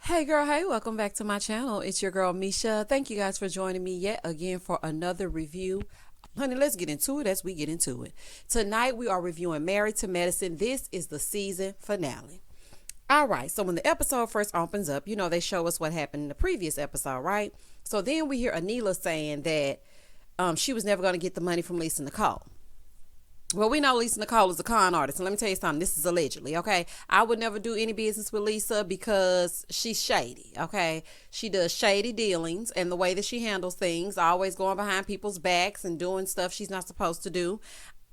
Hey girl, hey, welcome back to my channel. It's your girl Misha. Thank you guys for joining me yet again for another review. Honey, let's get into it as we get into it. Tonight we are reviewing Married to Medicine. This is the season finale. All right, so when the episode first opens up, they show us what happened in the previous episode, right? So then we hear Anila saying that she was never going to get the money from Lisa Nicole. Well, we know Lisa Nicole is a con artist. And let me tell you something. This is allegedly, okay? I would never do any business with Lisa because she's shady, okay? She does shady dealings, and the way that she handles things, always going behind people's backs and doing stuff she's not supposed to do.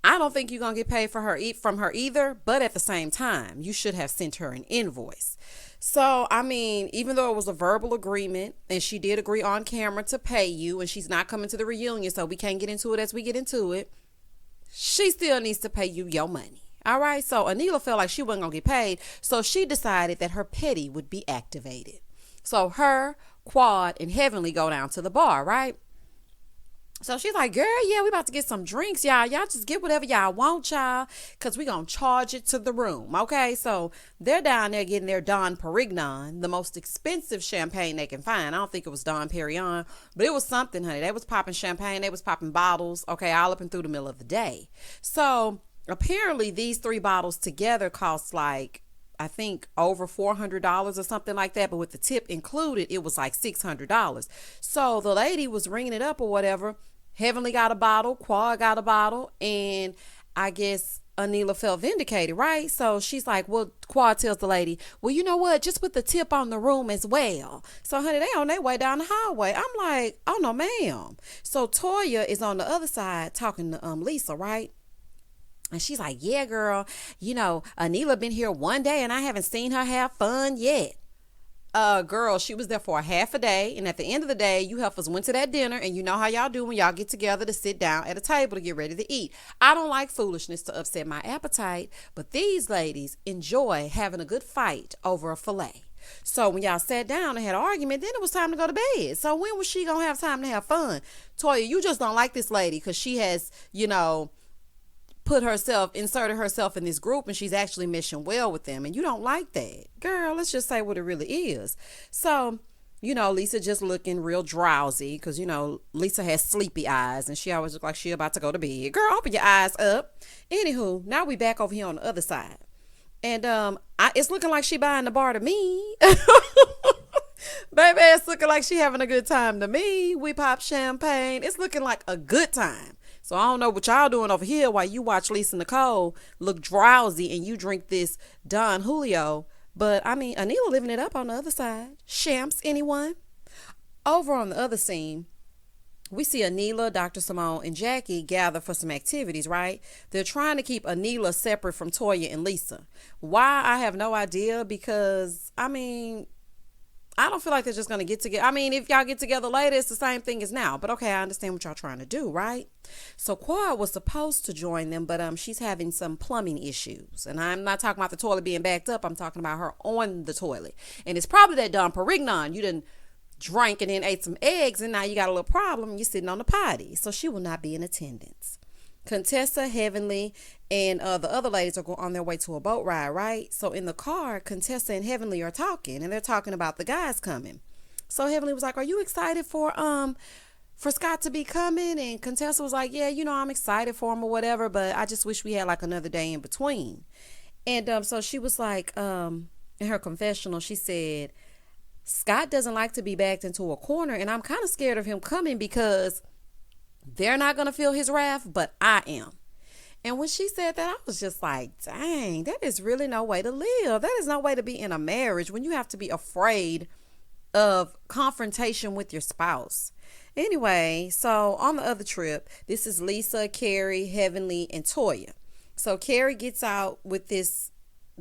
I don't think you're going to get paid for her from her either, but at the same time, you should have sent her an invoice. So, I mean, even though it was a verbal agreement and she did agree on camera to pay you, and she's not coming to the reunion, so we can't get into it as we get into it, she still needs to pay you your money. All right. So Anila felt like she wasn't going to get paid. So she decided that her petty would be activated. So her, Quad, and Heavenly go down to the bar, right? So she's like, girl, yeah, we about to get some drinks, y'all. Y'all just get whatever y'all want, y'all, because we going to charge it to the room, okay? So they're down there getting their Dom Perignon, the most expensive champagne they can find. I don't think it was Dom Perignon, but it was something, honey. They was popping champagne. They was popping bottles, okay, all up and through the middle of the day. So apparently these 3 bottles together cost like, I think over $400 or something like that. But with the tip included, it was like $600. So the lady was ringing it up or whatever. Heavenly got a bottle, Quad got a bottle, and I guess Anila felt vindicated, right? So she's like, well, Quad tells the lady, well, you know what? Just put the tip on the room as well. So, honey, they on their way down the hallway. I'm like, oh, no, ma'am. So Toya is on the other side talking to Lisa, right? And she's like, yeah, girl, Anila been here one day and I haven't seen her have fun yet. Girl, she was there for a half a day, and at the end of the day, you heifers went to that dinner, and you know how y'all do when y'all get together to sit down at a table to get ready to eat. I don't like foolishness to upset my appetite, but these ladies enjoy having a good fight over a filet. So when y'all sat down and had an argument, then it was time to go to bed. So when was she gonna have time to have fun? Toya, you just don't like this lady because she has, inserted herself in this group, and she's actually meshing well with them, and you don't like that. Girl, let's just say what it really is. So, Lisa just looking real drowsy because, Lisa has sleepy eyes and she always looks like she about to go to bed. Girl, open your eyes up. Anywho, now we back over here on the other side. And it's looking like she buying the bar to me. Baby, it's looking like she having a good time to me. We pop champagne. It's looking like a good time. So I don't know what y'all doing over here while you watch Lisa Nicole look drowsy and you drink this Don Julio. But, I mean, Anila living it up on the other side. Shamps, anyone? Over on the other scene, we see Anila, Dr. Simone, and Jackie gather for some activities, right? They're trying to keep Anila separate from Toya and Lisa. Why? I have no idea because, I don't feel like they're just going to get together. If y'all get together later, it's the same thing as now. But okay, I understand what y'all trying to do, right? So Quad was supposed to join them, but she's having some plumbing issues. And I'm not talking about the toilet being backed up. I'm talking about her on the toilet. And it's probably that Dom Perignon. You done drank and then ate some eggs, and now you got a little problem, and you're sitting on the potty. So she will not be in attendance. Contessa, Heavenly, and the other ladies are going on their way to a boat ride, right? So in the car, Contessa and Heavenly are talking, and they're talking about the guys coming. So Heavenly was like, "Are you excited for Scott to be coming?" And Contessa was like, "Yeah, I'm excited for him or whatever, but I just wish we had like another day in between." And so she was like, in her confessional, she said, "Scott doesn't like to be backed into a corner, and I'm kind of scared of him coming because they're not going to feel his wrath, but I am." And when she said that, I was just like, dang, that is really no way to live. That is no way to be in a marriage when you have to be afraid of confrontation with your spouse. Anyway, so on the other trip, this is Lisa, Carrie, Heavenly, and Toya. So Carrie gets out with this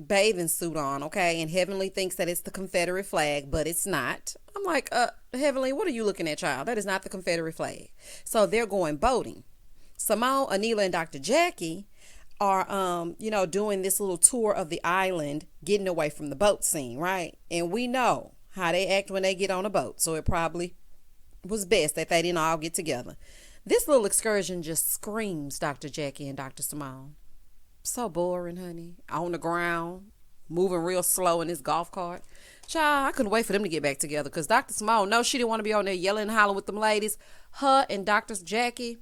bathing suit on, okay, and Heavenly thinks that it's the Confederate flag, but it's not. I'm like, Heavenly, what are you looking at, child? That is not the Confederate flag. So they're going boating. Simone, Anila, and Dr. Jackie are, doing this little tour of the island, getting away from the boat scene, right? And we know how they act when they get on a boat, so it probably was best that they didn't all get together. This little excursion just screams Dr. Jackie and Dr. Simone. So boring, honey. On the ground, moving real slow in this golf cart. Child, I couldn't wait for them to get back together because Dr. Simone, no, she didn't want to be on there yelling and hollering with them ladies. Her and Dr. Jackie,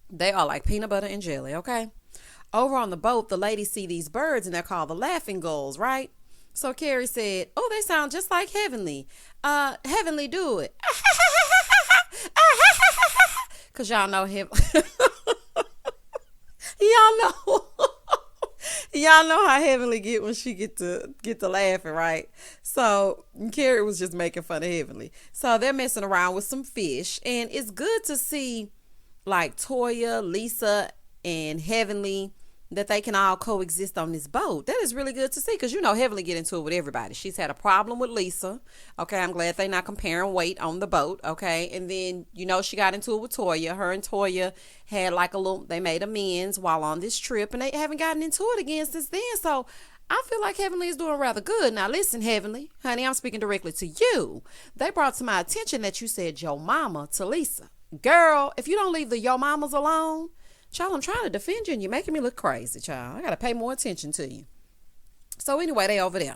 they are like peanut butter and jelly, okay? Over on the boat, the ladies see these birds and they're called the laughing gulls, right? So Carrie said, oh, they sound just like Heavenly. Heavenly, do it. Because y'all know him. y'all know. Y'all know how Heavenly get when she get to laughing, right? So Carrie was just making fun of Heavenly. So they're messing around with some fish. And it's good to see like Toya, Lisa, and Heavenly, that they can all coexist on this boat. That is really good to see because, you know, Heavenly get into it with everybody. She's had a problem with Lisa. Okay, I'm glad they're not comparing weight on the boat. Okay, and then, you know, she got into it with Toya. Her and Toya had like they made amends while on this trip, and they haven't gotten into it again since then. So I feel like Heavenly is doing rather good. Now, listen, Heavenly, honey, I'm speaking directly to you. They brought to my attention that you said yo mama to Lisa. Girl, if you don't leave the yo mamas alone, child, I'm trying to defend you and you're making me look crazy, child. I got to pay more attention to you. So anyway, they over there.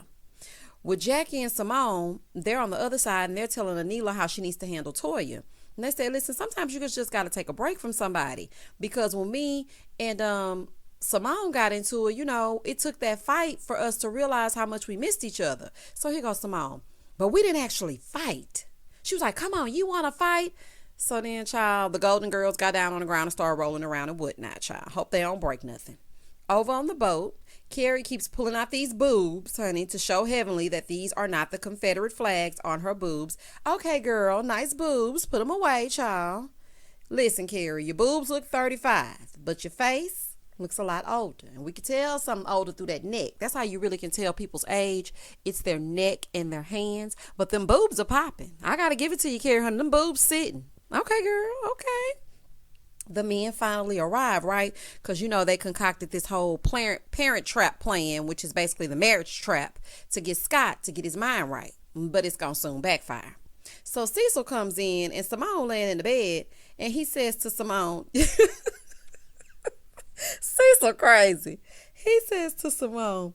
With Jackie and Simone, they're on the other side and they're telling Anila how she needs to handle Toya. And they say, listen, sometimes you just got to take a break from somebody. Because when me and Simone got into it, you know, it took that fight for us to realize how much we missed each other. So here goes Simone. But we didn't actually fight. She was like, come on, you want to fight? So then, child, the Golden Girls got down on the ground and started rolling around and whatnot, child. Hope they don't break nothing. Over on the boat, Carrie keeps pulling out these boobs, honey, to show Heavenly that these are not the Confederate flags on her boobs. Okay, girl, nice boobs. Put them away, child. Listen, Carrie, your boobs look 35, but your face looks a lot older. And we can tell something older through that neck. That's how you really can tell people's age. It's their neck and their hands. But them boobs are popping. I got to give it to you, Carrie, honey. Them boobs sitting. Okay, girl. Okay. The men finally arrive, right? Because, you know, they concocted this whole parent trap plan, which is basically the marriage trap, to get Scott to get his mind right. But it's going to soon backfire. So Cecil comes in and Simone laying in the bed and he says to Simone, Cecil crazy. He says to Simone,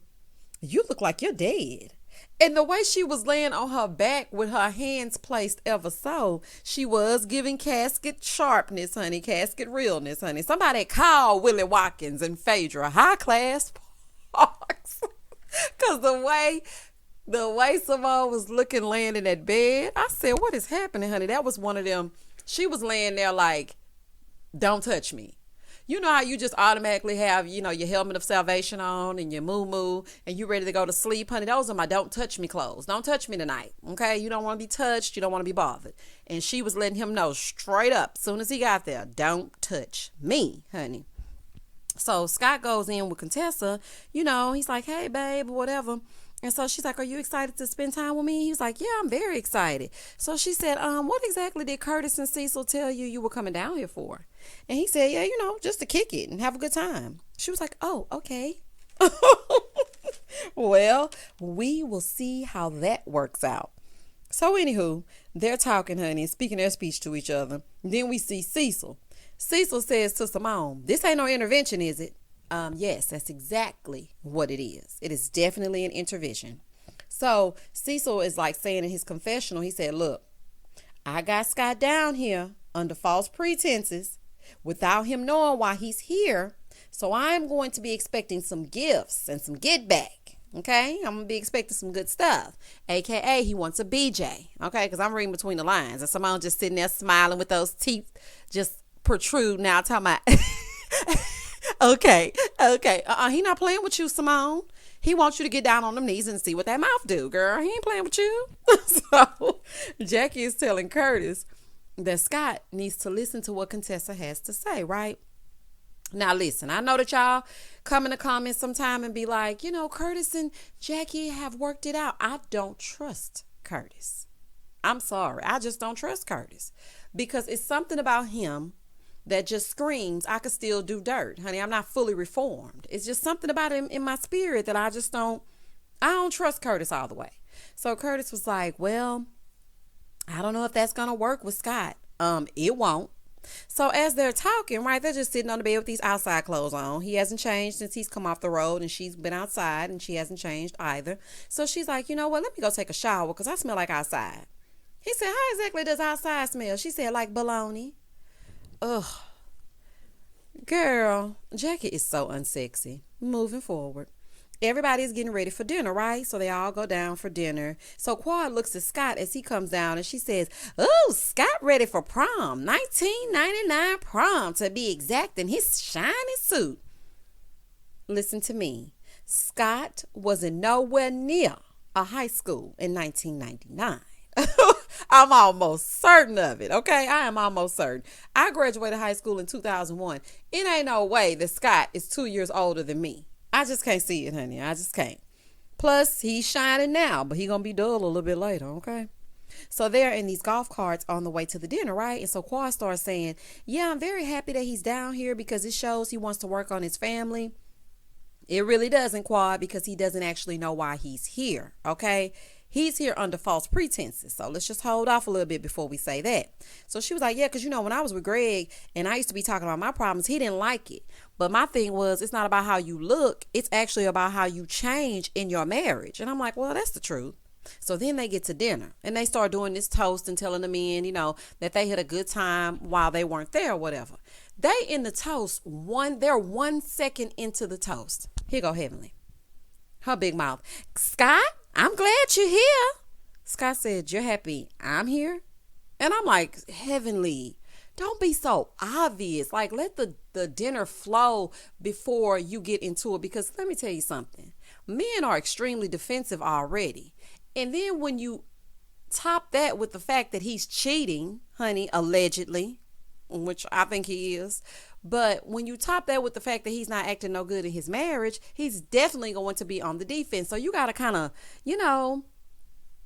you look like you're dead. And the way she was laying on her back with her hands placed ever so, she was giving casket sharpness, honey, casket realness, honey. Somebody call Willie Watkins and Phaedra high class parks. Because the way Simone was looking laying in that bed, I said, what is happening, honey? That was one of them. She was laying there like, don't touch me. You know how you just automatically have, you know, your helmet of salvation on and your moo-moo and you ready to go to sleep, honey. Those are my don't touch me clothes. Don't touch me tonight, okay? You don't want to be touched. You don't want to be bothered. And she was letting him know straight up, soon as he got there, don't touch me, honey. So Scott goes in with Contessa, you know, he's like, hey, babe, whatever. And so she's like, are you excited to spend time with me? He's like, yeah, I'm very excited. So she said, what exactly did Curtis and Cecil tell you were coming down here for? And he said, yeah, you know, just to kick it and have a good time. She was like, oh, okay. Well, we will see how that works out. So anywho, they're talking, honey, and speaking their speech to each other. Then we see Cecil. Cecil says to Simone, this ain't no intervention, is it? Yes, that's exactly what it is. It is definitely an intervention. So Cecil is like saying in his confessional, he said, look, I got Scott down here under false pretenses without him knowing why he's here. So I'm going to be expecting some gifts and some get back. Okay, I'm going to be expecting some good stuff. AKA he wants a BJ. Okay, because I'm reading between the lines. And Simone just sitting there smiling with those teeth just protrude now talking about okay. He not playing with you, Simone. He wants you to get down on them knees and see what that mouth do, girl. He ain't playing with you. So Jackie is telling Curtis that Scott needs to listen to what Contessa has to say, right? Now listen, I know that y'all come in the comments sometime and be like, you know, Curtis and Jackie have worked it out. I don't trust Curtis. I'm sorry. I just don't trust Curtis because it's something about him that just screams, I could still do dirt. Honey, I'm not fully reformed. It's just something about him in my spirit that I don't trust Curtis all the way. So Curtis was like, well, I don't know if that's going to work with Scott. It won't. So as they're talking, right, they're just sitting on the bed with these outside clothes on. He hasn't changed since he's come off the road, and she's been outside, and she hasn't changed either. So she's like, you know what, let me go take a shower because I smell like outside. He said, how exactly does outside smell? She said, like bologna. Ugh. Girl, Jackie is so unsexy. Moving forward. Everybody's getting ready for dinner, right? So they all go down for dinner. So Quad looks at Scott as he comes down and she says, oh, Scott ready for prom. 1999 prom to be exact in his shiny suit. Listen to me. Scott wasn't nowhere near a high school in 1999. I'm almost certain of it, okay? I am almost certain. I graduated high school in 2001. It ain't no way that Scott is 2 years older than me. I just can't see it, honey. I just can't. Plus, he's shining now, but he gonna be dull a little bit later, okay? So they're in these golf carts on the way to the dinner, right? And so Quad starts saying, yeah, I'm very happy that he's down here because it shows he wants to work on his family. It really doesn't, Quad, because he doesn't actually know why he's here, okay? He's here under false pretenses. So let's just hold off a little bit before we say that. So she was like, yeah, because, you know, when I was with Greg and I used to be talking about my problems, he didn't like it. But my thing was, it's not about how you look. It's actually about how you change in your marriage. And I'm like, well, that's the truth. So then they get to dinner and they start doing this toast and telling the men, you know, that they had a good time while they weren't there or whatever. They in the toast, they're 1 second into the toast. Here go Heavenly. Her big mouth. Scott, I'm glad you're here. Scott said, you're happy I'm here? And I'm like, Heavenly, don't be so obvious. Like, let the dinner flow before you get into it. Because let me tell you something. Men are extremely defensive already. And then when you top that with the fact that he's cheating, honey, allegedly, which I think he is. But when you top that with the fact that he's not acting no good in his marriage, he's definitely going to be on the defense. So you got to kind of, you know,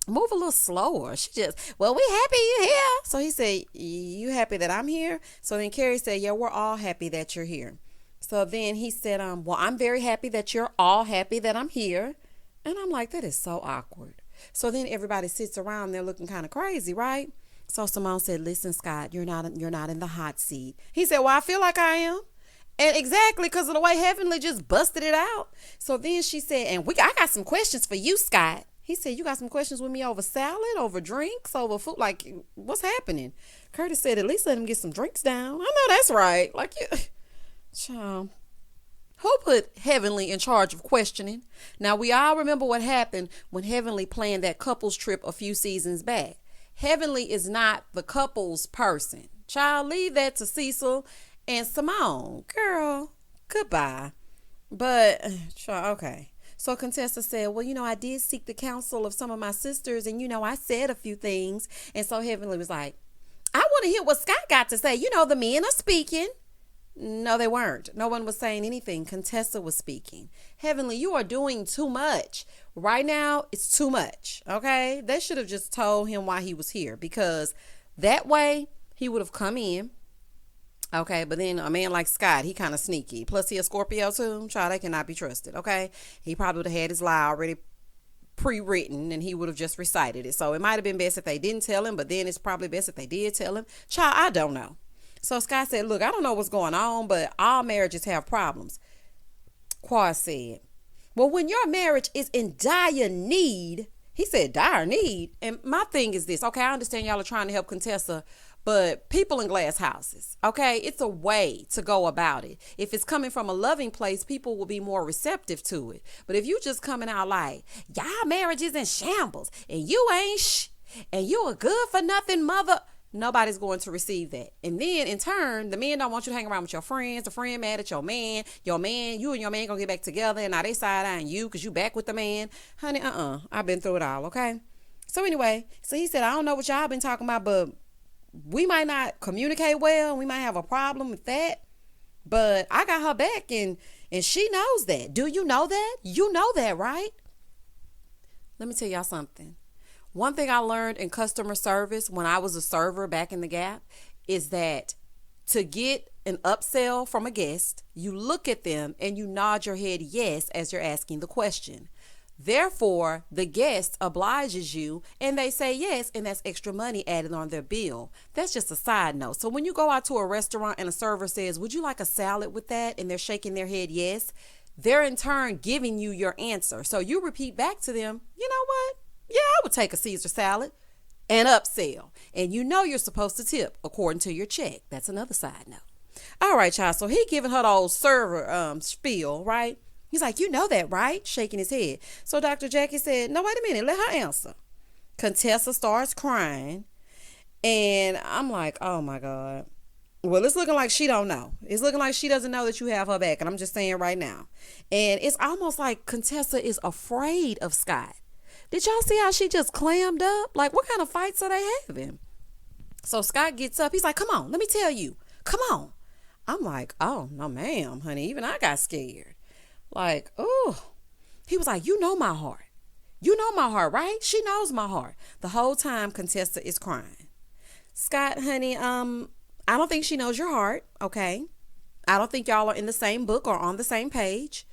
move a little slower. She just, well, we happy you're here. So he said, you happy that I'm here? So then Carrie said, yeah, we're all happy that you're here. So then he said, well, I'm very happy that you're all happy that I'm here. And I'm like, that is so awkward. So then everybody sits around, they're looking kind of crazy, right? So Simone said, listen, Scott, you're not in the hot seat. He said, well, I feel like I am. And exactly because of the way Heavenly just busted it out. So then she said, and I got some questions for you, Scott. He said, you got some questions with me over salad, over drinks, over food? Like, what's happening? Curtis said, at least let him get some drinks down. I know that's right. Like, child. Who put Heavenly in charge of questioning? Now, we all remember what happened when Heavenly planned that couples trip a few seasons back. Heavenly is not the couples person. Child, leave that to Cecil and Simone. Girl, goodbye. But, child, okay. So Contessa said, well, you know, I did seek the counsel of some of my sisters and, you know, I said a few things. And so Heavenly was like, I want to hear what Scott got to say. You know, the men are speaking. No, they weren't. No one was saying anything. Contessa was speaking. Heavenly, you are doing too much. Right now, it's too much. Okay? They should have just told him why he was here because that way he would have come in. Okay, but then a man like Scott, he kind of sneaky. Plus, he a Scorpio too. Child, they cannot be trusted. Okay? He probably would have had his lie already pre-written and he would have just recited it. So it might have been best if they didn't tell him, but then it's probably best if they did tell him. Child, I don't know. So Scott said, look, I don't know what's going on, but all marriages have problems. Quad said, well, when your marriage is in dire need, he said dire need. And my thing is this, okay, I understand y'all are trying to help Contessa, but people in glass houses, okay, it's a way to go about it. If it's coming from a loving place, people will be more receptive to it. But if you just coming out like, y'all marriage is in shambles and you ain't and you a good for nothing mother, nobody's going to receive that. And then in turn, the men don't want you to hang around with your friends. The friend mad at your man, you and your man gonna get back together and now they side eyeing you because you back with the man. Honey, I've been through it all, okay? So anyway, so he said, I don't know what y'all been talking about, but we might not communicate well. We might have a problem with that. But I got her back and she knows that. Do you know that? You know that, right? Let me tell y'all something. One thing I learned in customer service when I was a server back in the Gap is that to get an upsell from a guest, you look at them and you nod your head yes as you're asking the question. Therefore, the guest obliges you and they say yes, and that's extra money added on their bill. That's just a side note. So when you go out to a restaurant and a server says, would you like a salad with that? And they're shaking their head yes, they're in turn giving you your answer. So you repeat back to them, you know what? Yeah, I would take a Caesar salad and upsell. And you know you're supposed to tip according to your check. That's another side note. All right, y'all. So he giving her the old server spiel, right? He's like, you know that, right? Shaking his head. So Dr. Jackie said, no, wait a minute. Let her answer. Contessa starts crying. And I'm like, oh, my God. Well, it's looking like she don't know. It's looking like she doesn't know that you have her back. And I'm just saying right now. And it's almost like Contessa is afraid of Scott. Did y'all see how she just clammed up? Like, what kind of fights are they having? So Scott gets up. He's like, come on, let me tell you. Come on. I'm like, oh, no, ma'am, honey. Even I got scared. Like, oh. He was like, you know my heart. You know my heart, right? She knows my heart. The whole time Contessa is crying. Scott, honey, I don't think she knows your heart, okay? I don't think y'all are in the same book or on the same page.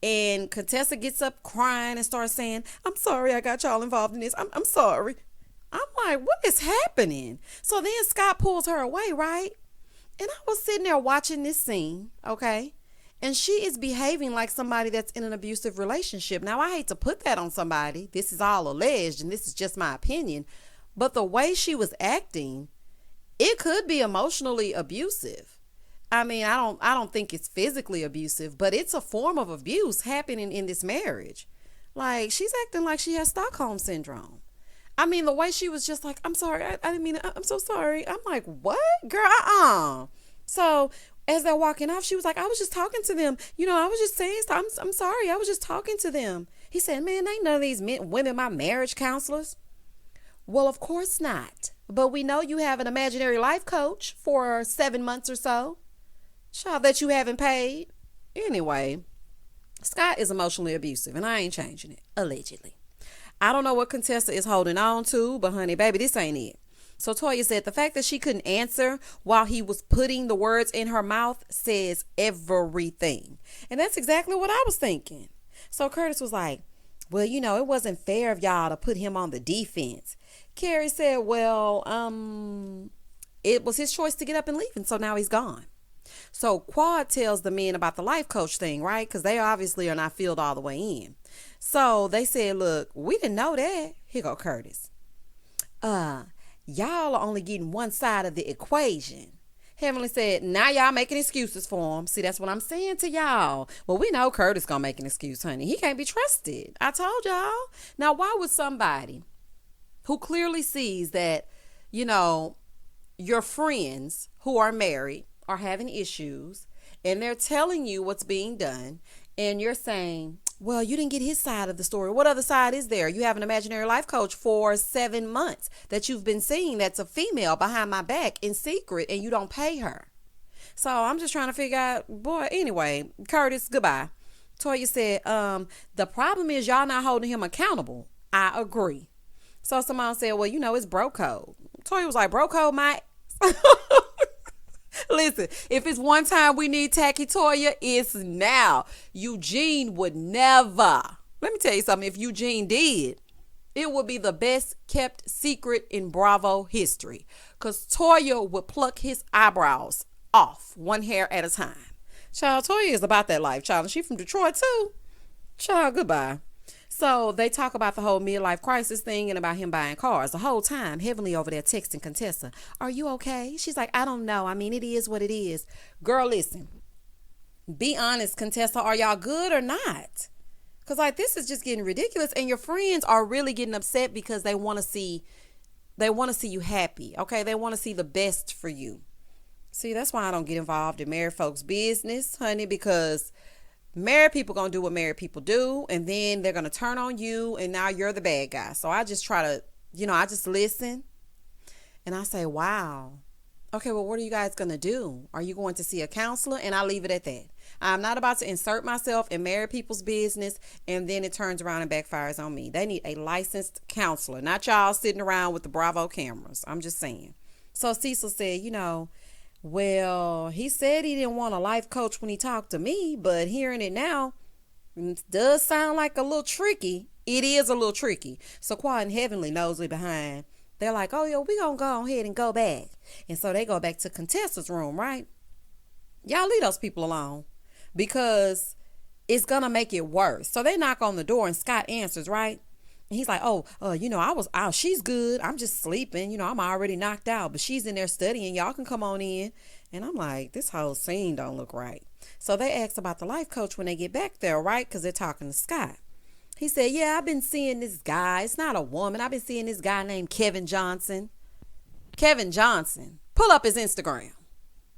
And Contessa gets up crying and starts saying, I'm sorry I got y'all involved in this. I'm sorry. I'm like, what is happening? So then Scott pulls her away, right? And I was sitting there watching this scene, okay? And she is behaving like somebody that's in an abusive relationship. Now, I hate to put that on somebody. This is all alleged, and this is just my opinion. But the way she was acting, it could be emotionally abusive. I mean, I don't think it's physically abusive, but it's a form of abuse happening in this marriage. Like, she's acting like she has Stockholm syndrome. I mean, the way she was just like, I'm sorry, I didn't mean it. I'm so sorry. I'm like, what? Girl, So as they're walking off, she was like, I was just talking to them. I was just saying, I'm sorry. I was just talking to them. He said, man, ain't none of these women my marriage counselors. Well, of course not. But we know you have an imaginary life coach for 7 months or so. Child that you haven't paid. Anyway, Scott is emotionally abusive, and I ain't changing it, allegedly. I don't know what Contessa is holding on to, but honey, baby, this ain't it. So Toya said the fact that she couldn't answer while he was putting the words in her mouth says everything. And that's exactly what I was thinking. So Curtis was like, well, it wasn't fair of y'all to put him on the defense. Carrie said, well, it was his choice to get up and leave, and so now he's gone. So Quad tells the men about the life coach thing, right? Because they obviously are not filled all the way in. So they said, look, we didn't know that. Here go Curtis. Y'all are only getting one side of the equation. Heavenly said, now y'all making excuses for him. See, that's what I'm saying to y'all. Well, we know Curtis gonna make an excuse, honey. He can't be trusted. I told y'all. Now, why would somebody who clearly sees that, your friends who are married are having issues and they're telling you what's being done and you're saying, well, you didn't get his side of the story. What other side is there? You have an imaginary life coach for 7 months that you've been seeing that's a female behind my back in secret and you don't pay her. So I'm just trying to figure out, boy, anyway, Curtis, goodbye. Toya said, the problem is y'all not holding him accountable. I agree. So Simone said, well, it's bro code. Toya was like, bro code, mate. Listen, if it's one time we need tacky Toya, it's now. Eugene would never. Let me tell you something. If Eugene did, it would be the best kept secret in Bravo history. Because Toya would pluck his eyebrows off one hair at a time. Child, Toya is about that life, child. And she from Detroit, too. Child, goodbye. So they talk about the whole midlife crisis thing and about him buying cars. The whole time, Heavenly over there texting Contessa, are you okay? She's like, I don't know. I mean, it is what it is. Girl, listen. Be honest, Contessa. Are y'all good or not? Because, this is just getting ridiculous. And your friends are really getting upset because they want to see you happy. Okay? They want to see the best for you. See, that's why I don't get involved in married folks' business, honey, because married people gonna do what married people do, and then they're gonna turn on you, and now you're the bad guy. So I just try to, I just listen, and I say, wow, okay, well, what are you guys gonna do? Are you going to see a counselor? And I leave it at that. I'm not about to insert myself in married people's business, and then it turns around and backfires on me. They need a licensed counselor, not y'all sitting around with the Bravo cameras. I'm just saying. So Cecil said, well, he said he didn't want a life coach when he talked to me, but hearing it now, Does sound like a little tricky. It is a little tricky. So Qua and Heavenly nosely behind. They're like, oh, yo, we gonna go ahead and go back. And so they go back to Contessa's room, right? Y'all leave those people alone because it's gonna make it worse. So they knock on the door and Scott answers, right? And he's like, I was out. She's good. I'm just sleeping. I'm already knocked out, but she's in there studying. Y'all can come on in. And I'm like, this whole scene don't look right. So they asked about the life coach when they get back there, right? Because they're talking to Scott. He said, yeah, I've been seeing this guy. It's not a woman. I've been seeing this guy named Kevin Johnson. Kevin Johnson. Pull up his Instagram.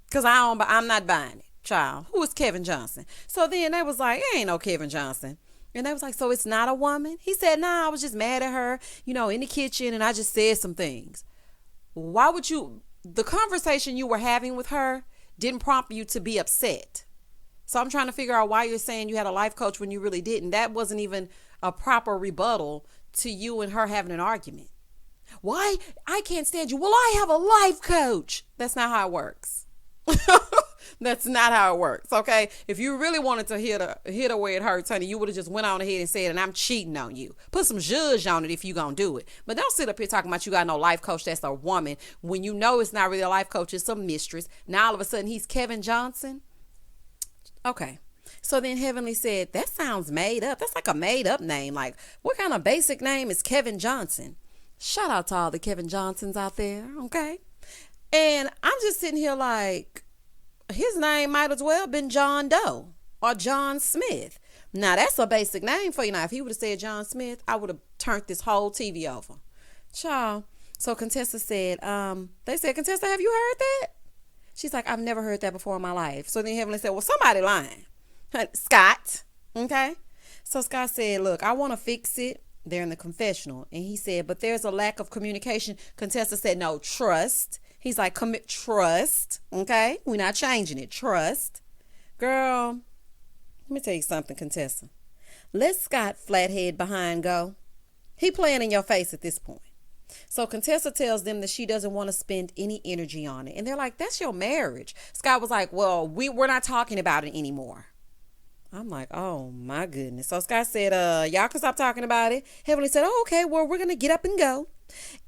Because I'm not buying it, child. Who is Kevin Johnson? So then they was like, ain't no Kevin Johnson. And they was like, so it's not a woman? He said, nah, I was just mad at her, in the kitchen, and I just said some things. Why would the conversation you were having with her didn't prompt you to be upset. So I'm trying to figure out why you're saying you had a life coach when you really didn't. That wasn't even a proper rebuttal to you and her having an argument. Why? I can't stand you. Well, I have a life coach. That's not how it works. That's not how it works, okay? If you really wanted to hit her where it hurts, honey, you would have just went on ahead and said, and I'm cheating on you. Put some zhuzh on it if you gonna do it. But don't sit up here talking about you got no life coach that's a woman when you know it's not really a life coach, it's a mistress. Now all of a sudden he's Kevin Johnson. Okay. So then Heavenly said, that sounds made up. That's like a made up name. Like, what kind of basic name is Kevin Johnson? Shout out to all the Kevin Johnsons out there, okay? And I'm just sitting here like, his name might as well been John Doe or John Smith. Now, that's a basic name for you. Now, if he would have said John Smith, I would have turned this whole TV over. Child. So Contessa said, they said, Contessa, have you heard that? She's like, I've never heard that before in my life. So then Heavenly said, well, somebody lying. Scott. Okay. So Scott said, look, I want to fix it. They're in the confessional. And he said, but there's a lack of communication. Contessa said, no, trust. He's like, commit trust. Okay. We're not changing it. Trust. Girl, let me tell you something, Contessa. Let Scott flathead behind go. He playing in your face at this point. So Contessa tells them that she doesn't want to spend any energy on it. And they're like, that's your marriage. Scott was like, well, we're not talking about it anymore. I'm like, oh my goodness. So Scott said, y'all can stop talking about it. Heavenly said, oh, okay, well, we're going to get up and go.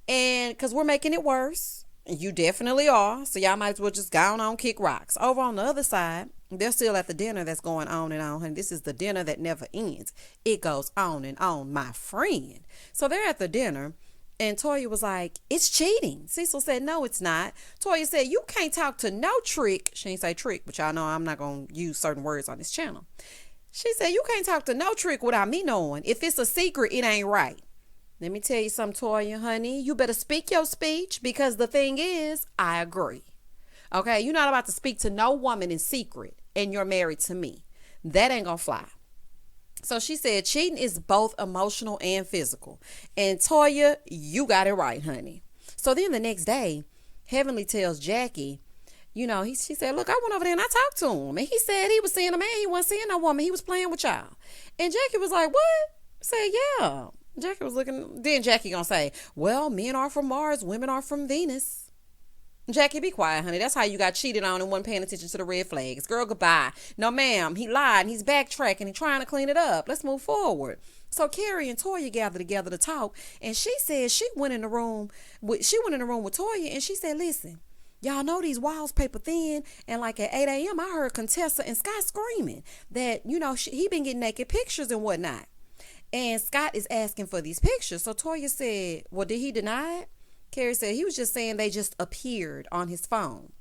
And because we're making it worse. You definitely are. So y'all might as well just go on, kick rocks. Over on the other side, they're still at the dinner that's going on and on. And this is the dinner that never ends. It goes on and on, my friend. So they're at the dinner. And Toya was like, it's cheating. Cecil said, no, it's not. Toya said, you can't talk to no Trick. She ain't say Trick, but y'all know I'm not going to use certain words on this channel. She said, you can't talk to no Trick without me knowing. If it's a secret, it ain't right. Let me tell you something, Toya, honey. You better speak your speech because the thing is, I agree. Okay, you're not about to speak to no woman in secret and you're married to me. That ain't going to fly. So she said cheating is both emotional and physical. And Toya, you got it right, honey. So then the next day, Heavenly tells Jackie, she said, look, I went over there and I talked to him. And he said he was seeing a man. He wasn't seeing no woman. He was playing with y'all. And Jackie was like, what? Said, yeah. Jackie was looking. Then Jackie gonna say, well, men are from Mars. Women are from Venus. Jackie, be quiet, honey. That's how you got cheated on and wasn't paying attention to the red flags. Girl, goodbye. No, ma'am. He lied and he's backtracking and trying to clean it up. Let's move forward. So Carrie and Toya gathered together to talk. And she said she went in the room with Toya and she said, listen, y'all know these walls paper thin. And like at 8 a.m., I heard Contessa and Scott screaming that, he been getting naked pictures and whatnot. And Scott is asking for these pictures. So Toya said, well, did he deny it? Carrie said he was just saying they just appeared on his phone.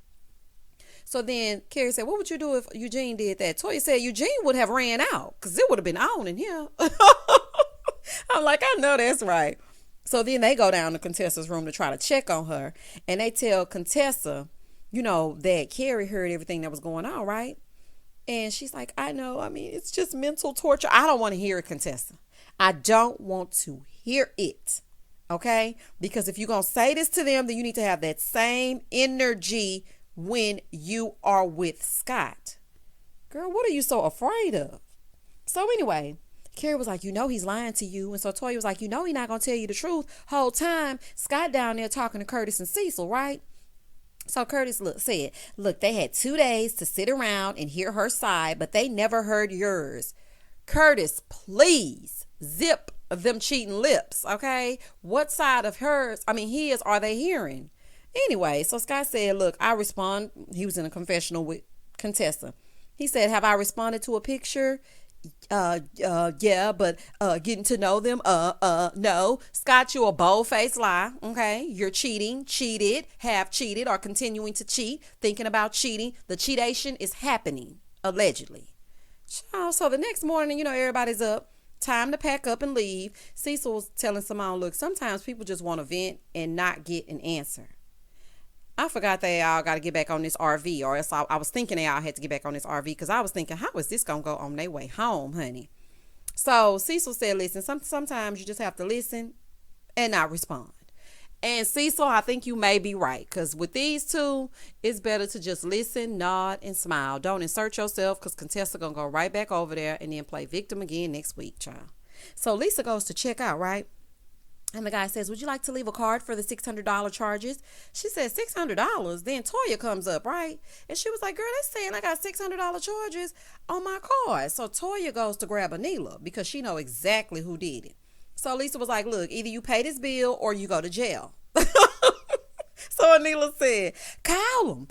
So then Carrie said, what would you do if Eugene did that? Toya said Eugene would have ran out because it would have been on in here. I'm like, I know that's right. So then they go down to Contessa's room to try to check on her. And they tell Contessa, that Carrie heard everything that was going on, right? And she's like, I know. I mean, it's just mental torture. I don't want to hear it, Contessa. I don't want to hear it. Okay? Because if you're going to say this to them, then you need to have that same energy when you are with Scott. Girl, what are you so afraid of? So anyway, Carrie was like, he's lying to you. And so Toya was like, he's not going to tell you the truth. Whole time, Scott down there talking to Curtis and Cecil, right? So Curtis said, they had 2 days to sit around and hear her side, but they never heard yours. Curtis, please zip them cheating lips, okay? What side of his are they hearing? Anyway, so Scott said, look, he was in a confessional with Contessa. He said, have I responded to a picture? Yeah, but getting to know them, no. Scott, you a bold-faced lie, okay? You're cheated, have cheated, or continuing to cheat, thinking about cheating. The cheatation is happening, allegedly. So the next morning, everybody's up. Time to pack up and leave. Cecil was telling Simone, look, sometimes people just want to vent and not get an answer. I forgot they all got to get back on this RV, or else I was thinking they all had to get back on this RV, because I was thinking, how is this going to go on their way home, honey? So Cecil said, listen, sometimes you just have to listen and not respond. And Cecil, I think you may be right, because with these two, it's better to just listen, nod, and smile. Don't insert yourself, because Contessa going to go right back over there and then play victim again next week, child. So Lisa goes to check out, right? And the guy says, would you like to leave a card for the $600 charges? She said, $600? Then Toya comes up, right? And she was like, girl, they're saying I got $600 charges on my card. So Toya goes to grab Anila because she know exactly who did it. So Lisa was like, look, either you pay this bill or you go to jail. So Anila said, call them,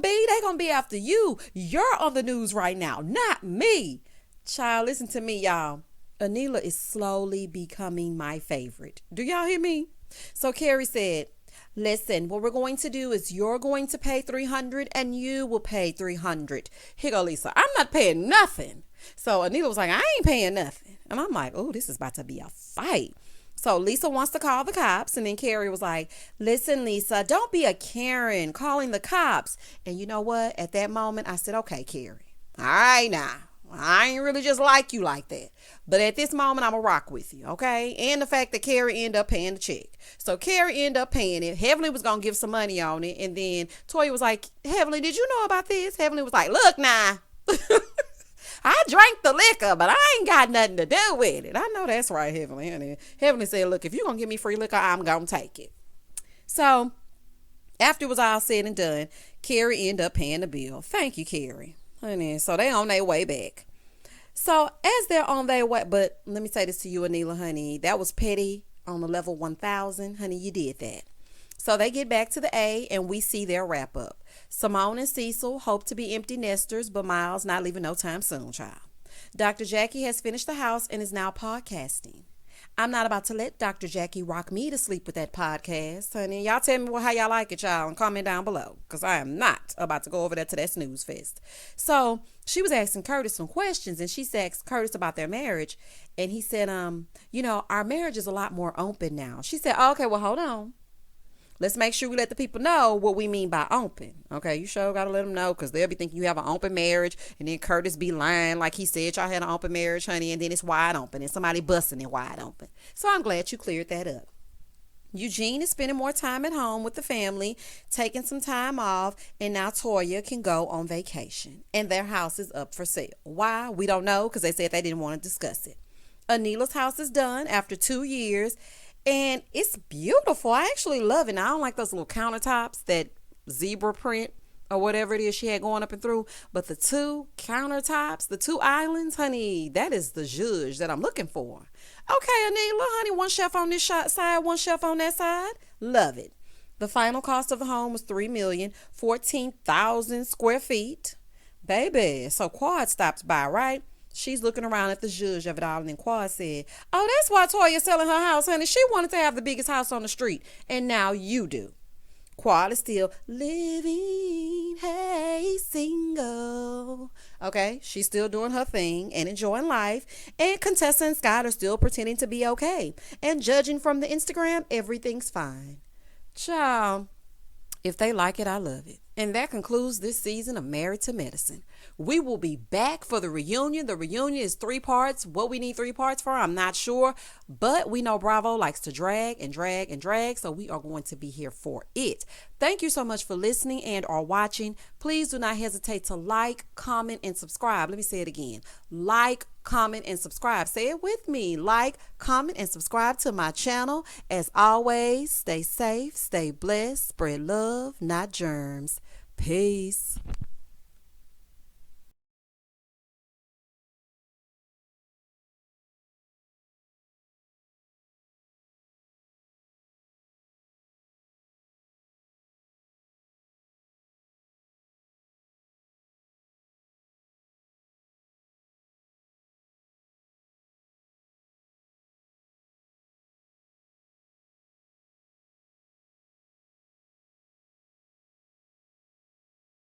B. They gonna be after you. You're on the news right now, not me. Child, listen to me, y'all. Anila is slowly becoming my favorite. Do y'all hear me? So Carrie said, listen, what we're going to do is you're going to pay $300 and you will pay $300. Here go Lisa. I'm not paying nothing. So Anila was like, I ain't paying nothing. And I'm like, oh, this is about to be a fight. So Lisa wants to call the cops. And then Carrie was like, listen, Lisa, don't be a Karen calling the cops. And you know what? At that moment, I said, okay, Carrie. All right, now. I ain't really just like you like that. But at this moment, I'm going to rock with you, okay? And the fact that Carrie ended up paying the check. So Carrie ended up paying it. Heavenly was going to give some money on it. And then Toya was like, Heavenly, did you know about this? Heavenly was like, look now. I drank the liquor, but I ain't got nothing to do with it. I know that's right, Heavenly. Honey. Heavenly said, look, if you're going to give me free liquor, I'm going to take it. So after it was all said and done, Carrie ended up paying the bill. Thank you, Carrie. Honey, so they on their way back. So as they're on their way, but let me say this to you, Anila, honey, that was petty on the level 1000. Honey, you did that. So they get back to the A and we see their wrap up. Simone and Cecil hope to be empty nesters, but Miles not leaving no time soon, child. Dr. Jackie has finished the house and is now podcasting. I'm not about to let Dr. Jackie rock me to sleep with that podcast, honey. Y'all tell me how y'all like it, y'all, and comment down below, because I am not about to go over there to that snooze fest. So she was asking Curtis some questions, and she asked Curtis about their marriage, and he said, our marriage is a lot more open now. She said, oh, okay, well, hold on. Let's make sure we let the people know what we mean by open. Okay, you sure got to let them know, because they'll be thinking you have an open marriage, and then Curtis be lying like he said y'all had an open marriage, honey, and then it's wide open, and somebody busting it wide open. So I'm glad you cleared that up. Eugene is spending more time at home with the family, taking some time off, and now Toya can go on vacation, and their house is up for sale. Why? We don't know, because they said they didn't want to discuss it. Anila's house is done after 2 years, and it's beautiful. I actually love it. Now, I don't like those little countertops, that zebra print or whatever it is she had going up and through. But the two countertops, the two islands, honey, that is the zhuzh that I'm looking for. Okay, Anila, honey, one shelf on this side, one shelf on that side. Love it. The final cost of the home was $3,014,000 square feet. Baby, so Quad stops by, right? She's looking around at the zhuzh of it all, and then Quad said, oh, that's why Toya's selling her house, honey. She wanted to have the biggest house on the street, and now you do. Quad is still living, hey, single. Okay, she's still doing her thing and enjoying life, and Contessa and Scott are still pretending to be okay. And judging from the Instagram, everything's fine. Child, if they like it, I love it. And that concludes this season of Married to Medicine. We will be back for the reunion. The reunion is 3 parts. What we need 3 parts for, I'm not sure. But we know Bravo likes to drag and drag and drag. So we are going to be here for it. Thank you so much for listening and or watching. Please do not hesitate to like, comment, and subscribe. Let me say it again. Like, comment, and subscribe. Say it with me. Like, comment, and subscribe to my channel. As always, stay safe, stay blessed, spread love, not germs. Peace.